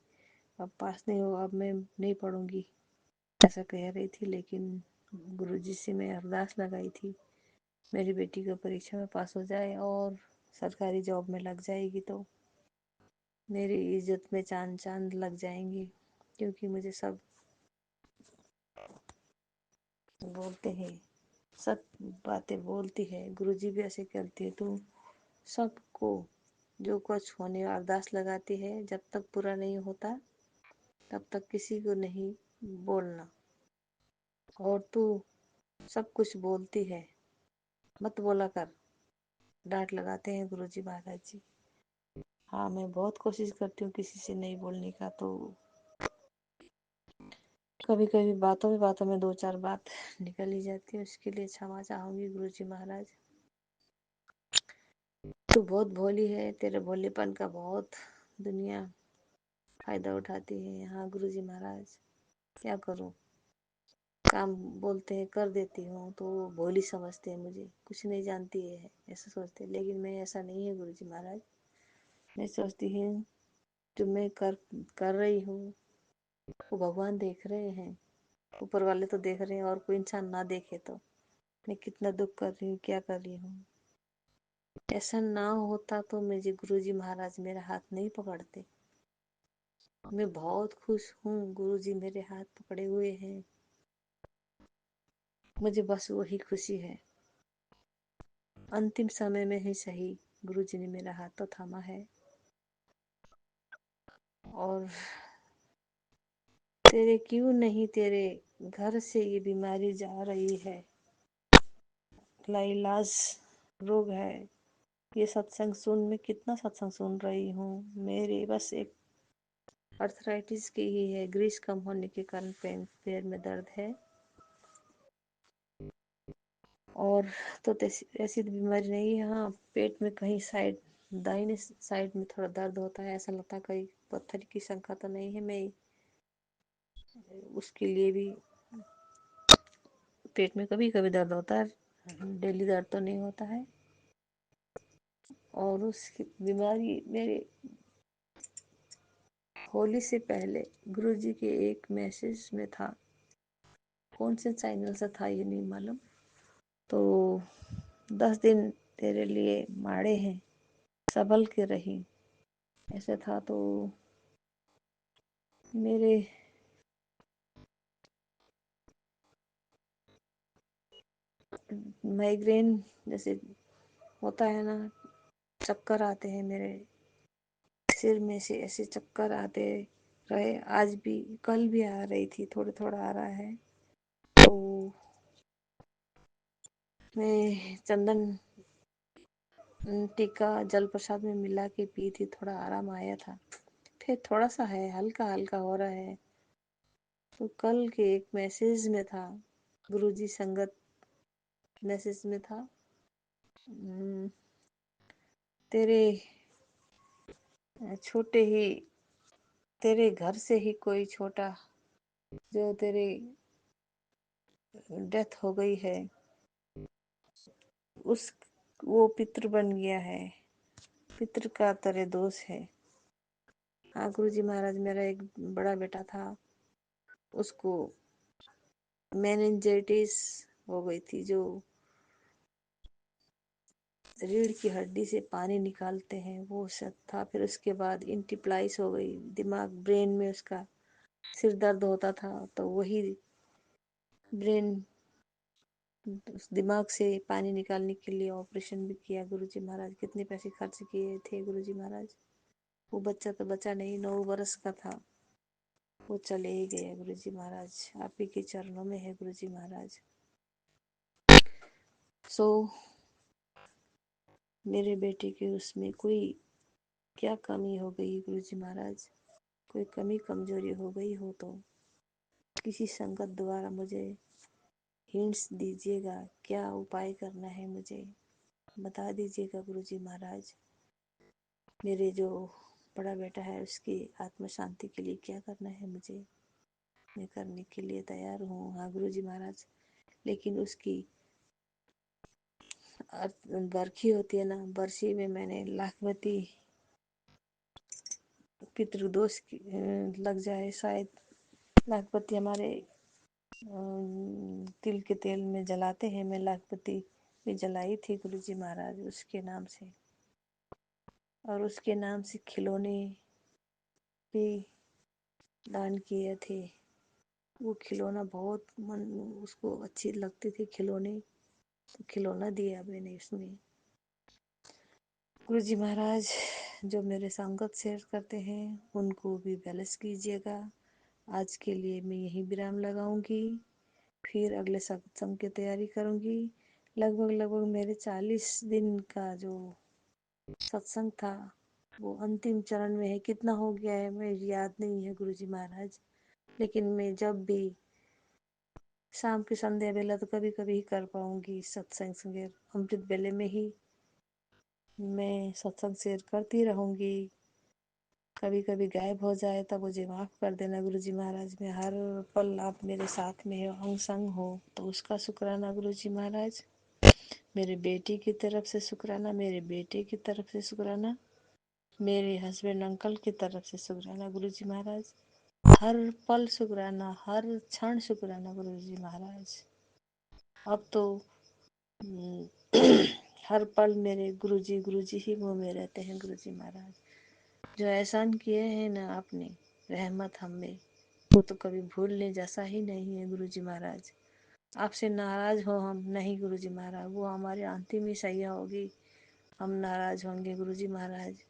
अब पास नहीं होगा, अब मैं नहीं पढ़ूंगी ऐसा कह रही थी। लेकिन गुरुजी से मैं अरदास लगाई थी मेरी बेटी को परीक्षा में पास हो जाए और सरकारी जॉब में लग जाएगी तो मेरी इज्जत में चांद चांद लग जाएंगे। क्योंकि मुझे सब बोलते हैं, सब बातें बोलती है, गुरुजी भी ऐसे करती है। तू सबको जो कुछ होने अरदास लगाती है, जब तक पूरा नहीं होता तब तक किसी को नहीं बोलना। और तू सब कुछ बोलती है, मत बोला कर, डांट लगाते हैं गुरुजी महाराज जी। हाँ, मैं बहुत कोशिश करती हूँ किसी से नहीं बोलने का, तो कभी कभी बातों में 2-4 बात निकल ही जाती है। उसके लिए क्षमा चाहूंगी गुरुजी महाराज। तू बहुत भोली है, तेरे भोलेपन का बहुत दुनिया फायदा उठाती है। हाँ गुरुजी महाराज, क्या करूँ, काम बोलते हैं कर देती हूँ तो वो भोली समझते हैं, मुझे कुछ नहीं जानती है ऐसा सोचते हैं। लेकिन मैं ऐसा नहीं है गुरुजी महाराज। मैं सोचती हूँ जो मैं कर रही हूँ वो भगवान देख रहे हैं, ऊपर वाले तो देख रहे हैं, और कोई इंसान ना देखे तो मैं कितना दुख कर रही हूँ, क्या कर रही हूँ। ऐसा ना होता तो मुझे गुरुजी महाराज मेरा हाथ नहीं पकड़ते। मैं बहुत खुश हूँ गुरुजी मेरे हाथ पकड़े हुए हैं, मुझे बस वही खुशी है। अंतिम समय में ही सही गुरुजी ने मेरा हाथ तो थामा है। और तेरे क्यों नहीं तेरे घर से ये बीमारी जा रही है, लाइलाज रोग है। ये सत्संग सुन, मैं कितना सत्संग सुन रही हूँ, मेरे बस एक अर्थराइटिस की ही है, ग्रीस कम होने के कारण पैर में दर्द है। और तो ऐसी बीमारी नहीं है। हाँ, पेट में कहीं साइड, दाहिने साइड में थोड़ा दर्द होता है, ऐसा लगता है कहीं पत्थर की शंका तो नहीं है। मैं उसके लिए भी पेट में कभी कभी दर्द होता है, डेली दर्द तो नहीं होता है। और उसकी बीमारी मेरे होली से पहले गुरुजी के एक मैसेज में था, कौन से चैनल से था ये नहीं मालूम, तो 10 दिन तेरे लिए माड़े हैं, संभल के रही, ऐसे था। तो मेरे माइग्रेन जैसे होता है ना, चक्कर आते हैं मेरे सिर में से, ऐसे चक्कर आते रहे। आज भी, कल भी आ रही थी, थोड़ा थोड़ा आ रहा है। तो मैं चंदन टीका जल प्रसाद में मिला के पी थी, थोड़ा आराम आया था। फिर थोड़ा सा है, हल्का हल्का हो रहा है। तो कल के एक मैसेज में था, गुरुजी संगत मैसेज में था, तेरे छोटे ही, तेरे घर से ही कोई छोटा जो तेरे डेथ हो गई है, उस वो पितृ बन गया है, पितृ का तेरे दोष है। हाँ गुरुजी महाराज, मेरा एक बड़ा बेटा था, उसको मेनिंजाइटिस हो गई थी, जो रीढ़ की हड्डी से पानी निकालते हैं वो सब था। फिर उसके बाद इंटिप्लाइस हो गई दिमाग, ब्रेन में उसका सिर दर्द होता था, तो वही ब्रेन उस दिमाग से पानी निकालने के लिए ऑपरेशन भी किया गुरुजी महाराज, कितने पैसे खर्च किए थे गुरुजी महाराज। वो बच्चा तो बचा नहीं, 9 वर्ष का था, वो चले ही गए गुरुजी महाराज। आप ही के चरणों में है गुरुजी महाराज। सो मेरे बेटे के उसमें कोई क्या कमी हो गई गुरुजी महाराज, कोई कमी कमजोरी हो गई हो तो किसी संगत द्वारा मुझे हिंट्स दीजिएगा, क्या उपाय करना है मुझे बता दीजिएगा गुरुजी महाराज। मेरे जो बड़ा बेटा है उसकी आत्म शांति के लिए क्या करना है मुझे, मैं करने के लिए तैयार हूँ हाँ गुरुजी महाराज। लेकिन उसकी बरखी होती है ना, बरसी में मैंने लाखपति पितृदोष लग जाए शायद। लाखपति हमारे तिल के तेल में जलाते हैं, मैं लाखपति भी जलाई थी गुरुजी महाराज उसके नाम से, और उसके नाम से खिलौने भी दान किए थे। वो खिलौना बहुत मन उसको अच्छी लगती थी खिलौने, तो खिलौना दिया मैंने इसमें। गुरुजी महाराज जो मेरे संगत शेयर करते हैं उनको भी बैलेंस कीजिएगा। आज के लिए मैं यही विराम लगाऊंगी, फिर अगले सत्संग की तैयारी करूंगी। लगभग मेरे 40 दिन का जो सत्संग था वो अंतिम चरण में है। कितना हो गया है मुझे याद नहीं है गुरुजी महाराज, लेकिन मैं जब भी शाम की संध्या बेला तो कभी कभी ही कर पाऊंगी सत्संग संगे, अमृत बेले में ही मैं सत्संग शेयर करती रहूंगी। कभी कभी गायब हो जाए तब मुझे माफ कर देना गुरुजी महाराज। मैं हर पल आप मेरे साथ में हो, अंग संग हो, तो उसका शुक्राना गुरुजी महाराज। मेरे बेटी की तरफ से शुक्राना, मेरे बेटे की तरफ से शुक्राना, मेरे हस्बैंड अंकल की तरफ से शुक्राना गुरुजी महाराज। हर पल शुक्राना, हर क्षण शुक्राना गुरुजी महाराज। अब तो हर पल मेरे गुरुजी ही मुँह में रहते हैं गुरुजी महाराज। जो एहसान किए हैं ना आपने, रहमत हम में, वो तो कभी भूलने जैसा ही नहीं है गुरुजी महाराज। आपसे नाराज हो हम नहीं गुरुजी महाराज, वो हमारी अंतिम ही सैया होगी, हम नाराज होंगे गुरुजी महाराज।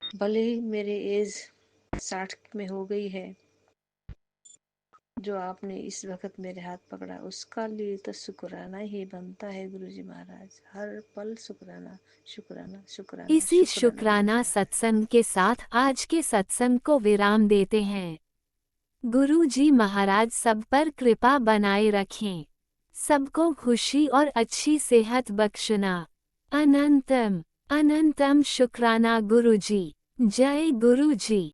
भले ही मेरी एज 60 में हो गई है, जो आपने इस वक्त मेरे हाथ पकड़ा उसका लिए तो शुक्राना ही बनता है गुरुजी महाराज। हर पल शुक्राना शुक्राना शुक्राना इसी शुक्राना शुक्राना गुरुजी। सत्संग के साथ आज के सत्संग को विराम देते हैं। गुरु जी महाराज सब पर कृपा बनाए रखें, सबको खुशी और अच्छी सेहत बख्शना। अनंतम अनंतम शुक्राना गुरु जी। जय गुरु जी।